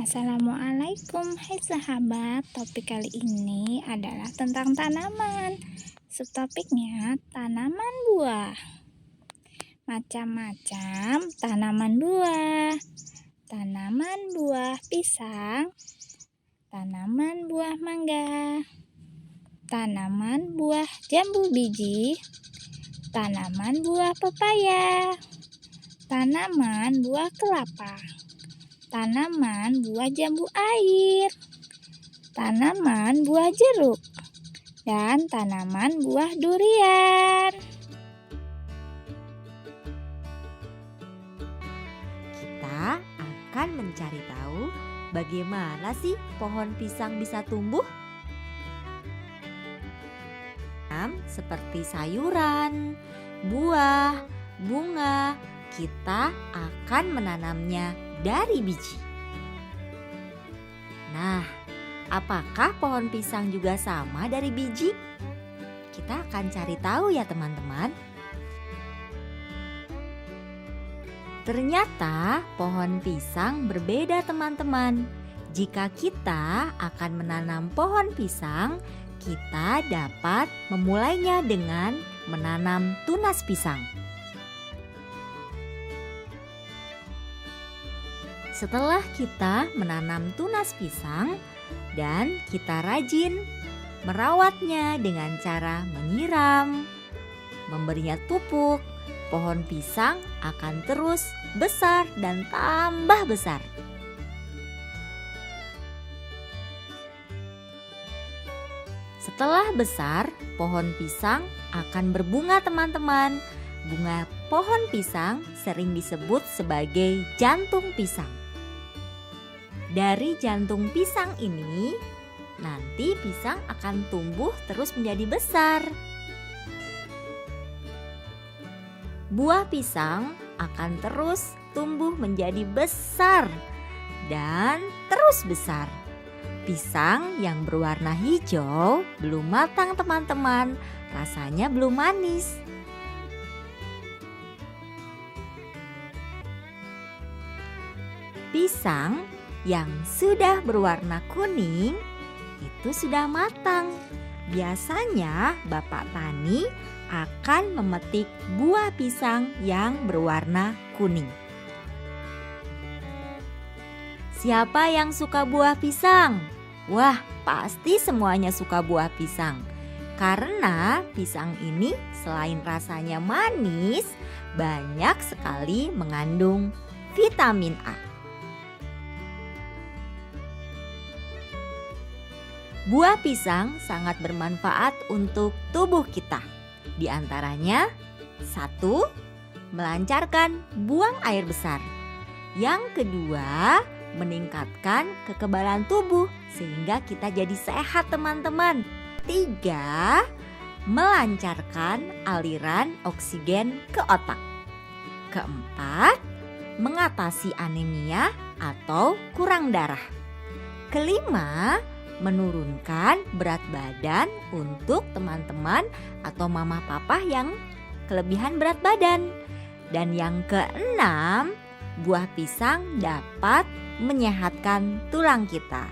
Assalamualaikum, hai sahabat. Topik kali ini adalah tentang tanaman. Subtopiknya tanaman buah. Macam-macam tanaman buah. Tanaman buah pisang, tanaman buah mangga, tanaman buah jambu biji, tanaman buah pepaya, tanaman buah kelapa, tanaman buah jambu air, tanaman buah jeruk, dan tanaman buah durian. Kita akan mencari tahu bagaimana sih pohon pisang bisa tumbuh? Seperti sayuran, buah, bunga, kita akan menanamnya dari biji. Nah, apakah pohon pisang juga sama dari biji? Kita akan cari tahu ya teman-teman. Ternyata pohon pisang berbeda teman-teman. Jika kita akan menanam pohon pisang, kita dapat memulainya dengan menanam tunas pisang. Setelah kita menanam tunas pisang dan kita rajin merawatnya dengan cara menyiram, memberinya pupuk, pohon pisang akan terus besar dan tambah besar. Setelah besar, pohon pisang akan berbunga teman-teman. Bunga pohon pisang sering disebut sebagai jantung pisang. Dari jantung pisang ini, nanti pisang akan tumbuh terus menjadi besar. Buah pisang akan terus tumbuh menjadi besar dan terus besar. Pisang yang berwarna hijau belum matang teman-teman, rasanya belum manis. Pisang yang sudah berwarna kuning itu sudah matang. Biasanya Bapak Tani akan memetik buah pisang yang berwarna kuning. Siapa yang suka buah pisang? Wah, pasti semuanya suka buah pisang. Karena pisang ini selain rasanya manis, banyak sekali mengandung vitamin A. Buah pisang sangat bermanfaat untuk tubuh kita. Di antaranya, 1. Melancarkan buang air besar. Yang kedua, meningkatkan kekebalan tubuh sehingga kita jadi sehat teman-teman. 3. Melancarkan aliran oksigen ke otak. 4. Mengatasi anemia atau kurang darah. 5. Menurunkan berat badan untuk teman-teman atau mama papa yang kelebihan berat badan. Dan yang ke-6, buah pisang dapat menyehatkan tulang kita.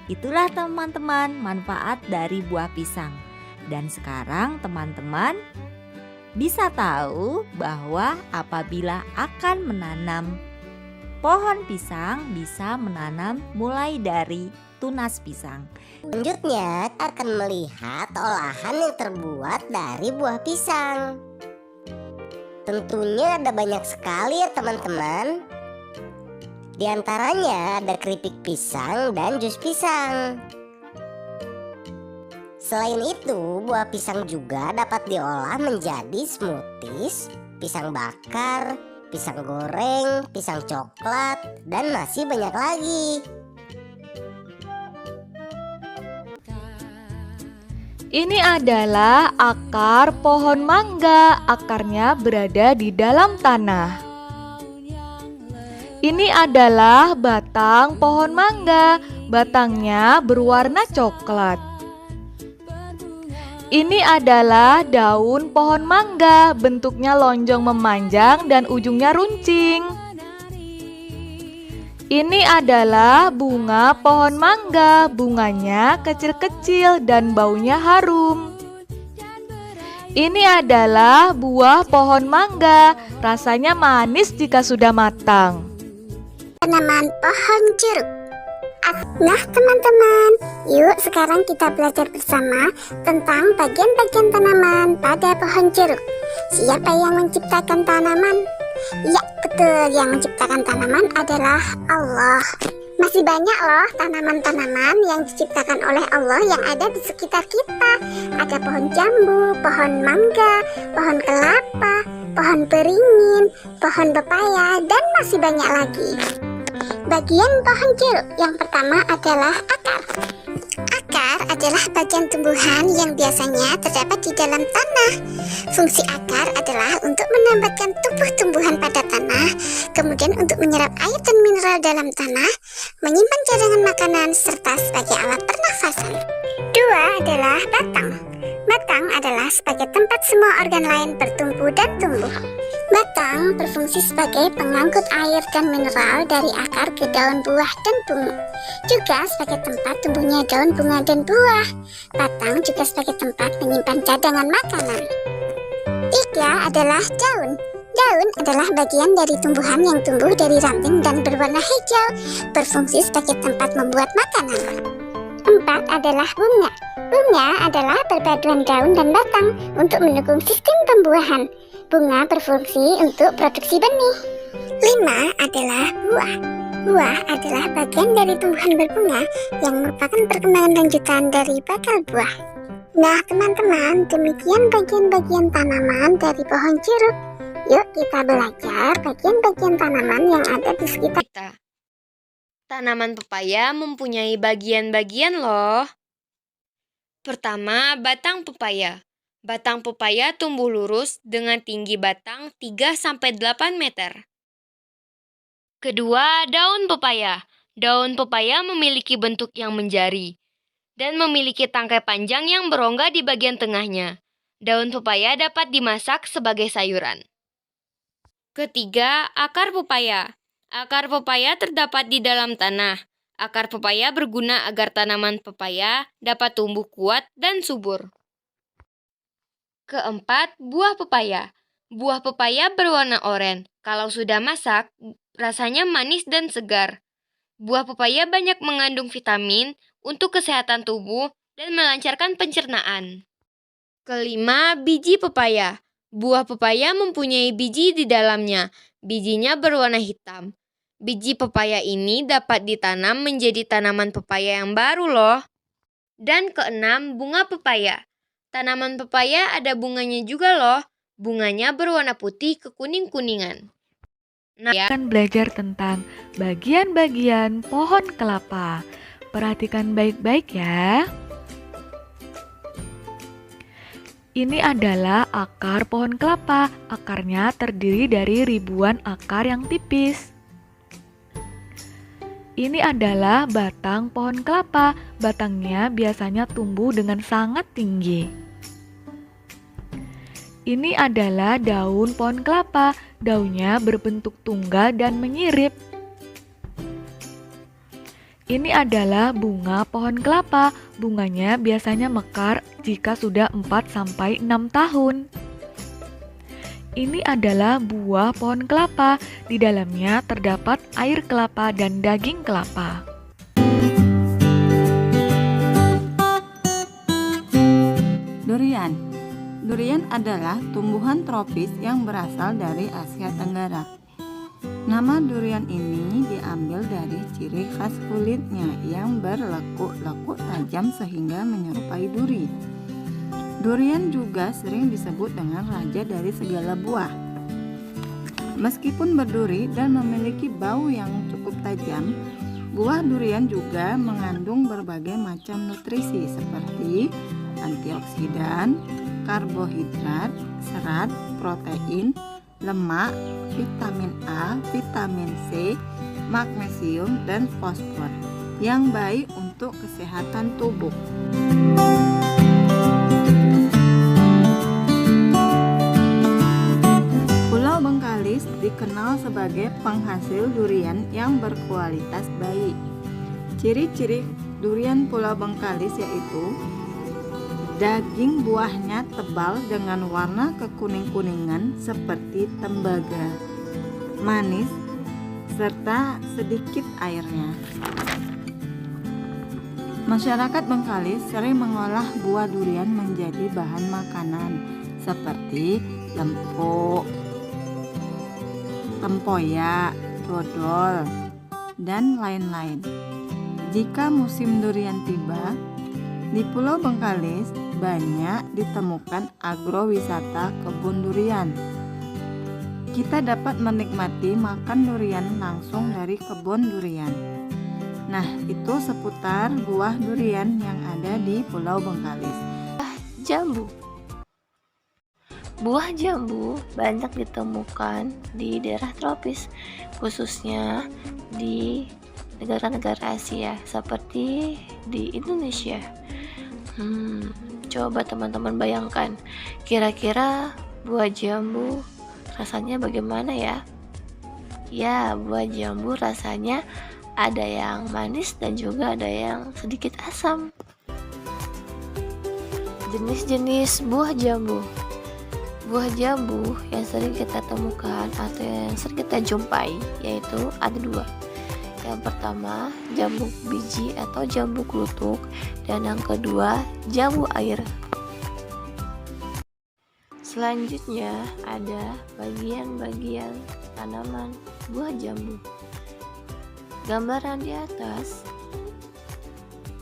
Itulah teman-teman manfaat dari buah pisang. Dan sekarang teman-teman bisa tahu bahwa apabila akan menanam pohon pisang, bisa menanam mulai dari tunas pisang. Selanjutnya kita akan melihat olahan yang terbuat dari buah pisang. Tentunya ada banyak sekali ya teman-teman. Di antaranya ada keripik pisang dan jus pisang. Selain itu, buah pisang juga dapat diolah menjadi smoothies, pisang bakar, pisang goreng, pisang coklat, dan masih banyak lagi. Ini adalah akar pohon mangga. Akarnya berada di dalam tanah. Ini adalah batang pohon mangga. Batangnya berwarna coklat. Ini adalah daun pohon mangga. Bentuknya lonjong memanjang dan ujungnya runcing. Ini adalah bunga pohon mangga. Bunganya kecil-kecil dan baunya harum. Ini adalah buah pohon mangga. Rasanya manis jika sudah matang. Tanaman pohon jeruk. Nah teman-teman, yuk sekarang kita belajar bersama tentang bagian-bagian tanaman pada pohon jeruk. Siapa yang menciptakan tanaman? Ya betul, yang menciptakan tanaman adalah Allah. Masih banyak loh tanaman-tanaman yang diciptakan oleh Allah yang ada di sekitar kita. Ada pohon jambu, pohon mangga, pohon kelapa, pohon beringin, pohon pepaya, dan masih banyak lagi. Bagian pohon jeruk yang pertama adalah akar. Akar adalah bagian tumbuhan yang biasanya terdapat di dalam tanah. Fungsi akar adalah untuk menambahkan tumbuh-tumbuhan pada tanah, kemudian untuk menyerap air dan mineral dalam tanah, menyimpan cadangan makanan, serta sebagai alat pernafasan. Dua adalah batang. Batang adalah sebagai tempat semua organ lain bertumbuh dan tumbuh. Batang berfungsi sebagai pengangkut air dan mineral dari akar ke daun buah dan bunga. Juga sebagai tempat tumbuhnya daun bunga dan buah. Batang juga sebagai tempat menyimpan cadangan makanan. Tiga adalah daun. Daun adalah bagian dari tumbuhan yang tumbuh dari ranting dan berwarna hijau, berfungsi sebagai tempat membuat makanan. Empat adalah bunga. Bunga adalah perpaduan daun dan batang untuk mendukung sistem pembuahan. Bunga berfungsi untuk produksi benih. 5 adalah buah. Buah adalah bagian dari tumbuhan berbunga yang merupakan perkembangan lanjutan dari bakal buah. Nah teman-teman, demikian bagian-bagian tanaman dari pohon jeruk. Yuk kita belajar bagian-bagian tanaman yang ada di sekitar kita. Tanaman pepaya mempunyai bagian-bagian loh. Pertama, batang pepaya. Batang pepaya tumbuh lurus dengan tinggi batang 3-8 meter. Kedua, daun pepaya. Daun pepaya memiliki bentuk yang menjari dan memiliki tangkai panjang yang berongga di bagian tengahnya. Daun pepaya dapat dimasak sebagai sayuran. Ketiga, akar pepaya. Akar pepaya terdapat di dalam tanah. Akar pepaya berguna agar tanaman pepaya dapat tumbuh kuat dan subur. Keempat, buah pepaya. Buah pepaya berwarna oranye. Kalau sudah masak, rasanya manis dan segar. Buah pepaya banyak mengandung vitamin untuk kesehatan tubuh dan melancarkan pencernaan. Kelima, biji pepaya. Buah pepaya mempunyai biji di dalamnya. Bijinya berwarna hitam. Biji pepaya ini dapat ditanam menjadi tanaman pepaya yang baru loh. Dan keenam, bunga pepaya. Tanaman pepaya ada bunganya juga loh. Bunganya berwarna putih ke kuning-kuningan. Nah, Akan belajar tentang bagian-bagian pohon kelapa. Perhatikan baik-baik ya. Ini adalah akar pohon kelapa. Akarnya terdiri dari ribuan akar yang tipis. Ini adalah batang pohon kelapa. Batangnya biasanya tumbuh dengan sangat tinggi. Ini adalah daun pohon kelapa. Daunnya berbentuk tunggal dan menyirip. Ini adalah bunga pohon kelapa. Bunganya biasanya mekar jika sudah 4-6 tahun. Ini adalah buah pohon kelapa. Di dalamnya terdapat air kelapa dan daging kelapa. Durian. Durian adalah tumbuhan tropis yang berasal dari Asia Tenggara. Nama durian ini diambil dari ciri khas kulitnya yang berlekuk-lekuk tajam sehingga menyerupai duri. Durian juga sering disebut dengan raja dari segala buah. Meskipun berduri dan memiliki bau yang cukup tajam, buah durian juga mengandung berbagai macam nutrisi seperti antioksidan, karbohidrat, serat, protein, lemak, vitamin A, vitamin C, magnesium, dan fosfor yang baik untuk kesehatan tubuh. Pulau Bengkalis dikenal sebagai penghasil durian yang berkualitas baik. Ciri-ciri durian Pulau Bengkalis yaitu daging buahnya tebal dengan warna kekuning-kuningan seperti tembaga, manis, serta sedikit airnya. Masyarakat Bengkalis sering mengolah buah durian menjadi bahan makanan seperti lempuk, tempoyak, dodol, dan lain-lain. Jika musim durian tiba, di Pulau Bengkalis banyak ditemukan agrowisata kebun durian. Kita dapat menikmati makan durian langsung dari kebun durian. Nah, itu seputar buah durian yang ada di Pulau Bengkalis. Jambu. Buah jambu banyak ditemukan di daerah tropis, khususnya di negara-negara Asia seperti di Indonesia. Coba teman-teman bayangkan, kira-kira buah jambu rasanya bagaimana ya? Ya, buah jambu rasanya ada yang manis dan juga ada yang sedikit asam. Jenis-jenis buah jambu. Buah jambu yang sering kita temukan atau yang sering kita jumpai yaitu ada dua. Yang pertama, jambu biji atau jambu klutuk, dan yang kedua, jambu air. Selanjutnya ada bagian-bagian tanaman buah jambu. Gambaran di atas,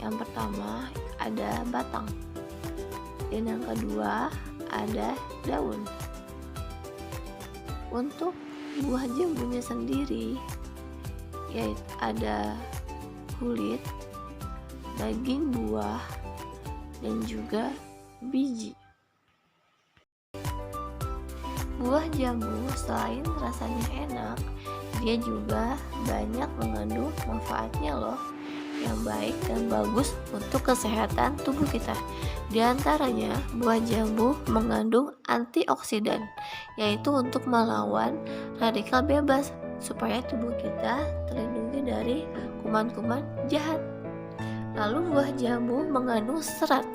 yang pertama ada batang, dan yang kedua ada daun. Untuk buah jambunya sendiri, yaitu ada kulit, daging buah, dan juga biji. Buah jambu selain rasanya enak, dia juga banyak mengandung manfaatnya loh, yang baik dan bagus untuk kesehatan tubuh kita. Di antaranya, buah jambu mengandung antioksidan, yaitu untuk melawan radikal bebas supaya tubuh kita terlindungi dari kuman-kuman jahat. Lalu buah jambu mengandung serat,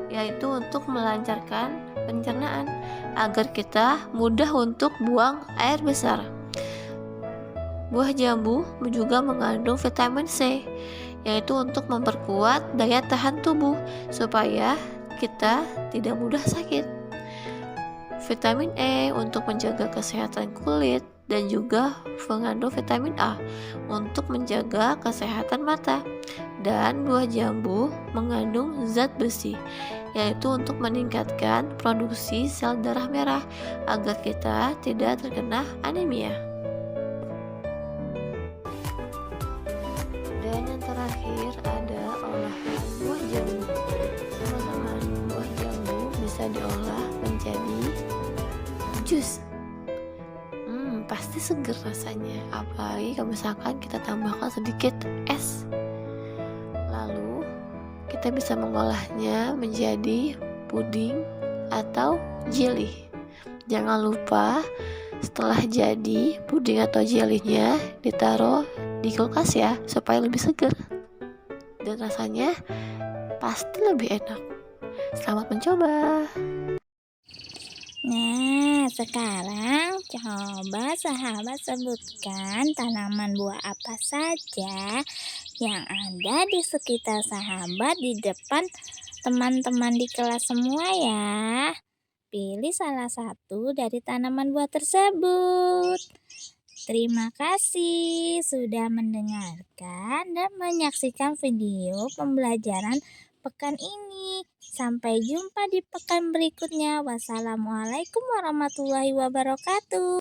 yaitu untuk melancarkan pencernaan agar kita mudah untuk buang air besar. Buah jambu juga mengandung vitamin C, yaitu untuk memperkuat daya tahan tubuh supaya kita tidak mudah sakit. Vitamin E untuk menjaga kesehatan kulit, dan juga mengandung vitamin A untuk menjaga kesehatan mata. Dan buah jambu mengandung zat besi, yaitu untuk meningkatkan produksi sel darah merah agar kita tidak terkena anemia. Dan yang terakhir ada olahan buah jambu. Teman-teman, buah jambu bisa diolah menjadi jus. Pasti seger rasanya, apalagi kalau misalkan kita tambahkan sedikit es. Lalu kita bisa mengolahnya menjadi puding atau jelly. Jangan lupa setelah jadi puding atau jelly-nya ditaruh di kulkas ya, supaya lebih segar dan rasanya pasti lebih enak. Selamat mencoba. Nah, sekarang coba sahabat sebutkan tanaman buah apa saja yang ada di sekitar sahabat di depan teman-teman di kelas semua ya. Pilih salah satu dari tanaman buah tersebut. Terima kasih sudah mendengarkan dan menyaksikan video pembelajaran pekan ini. Sampai jumpa di pekan berikutnya. Wassalamualaikum warahmatullahi wabarakatuh.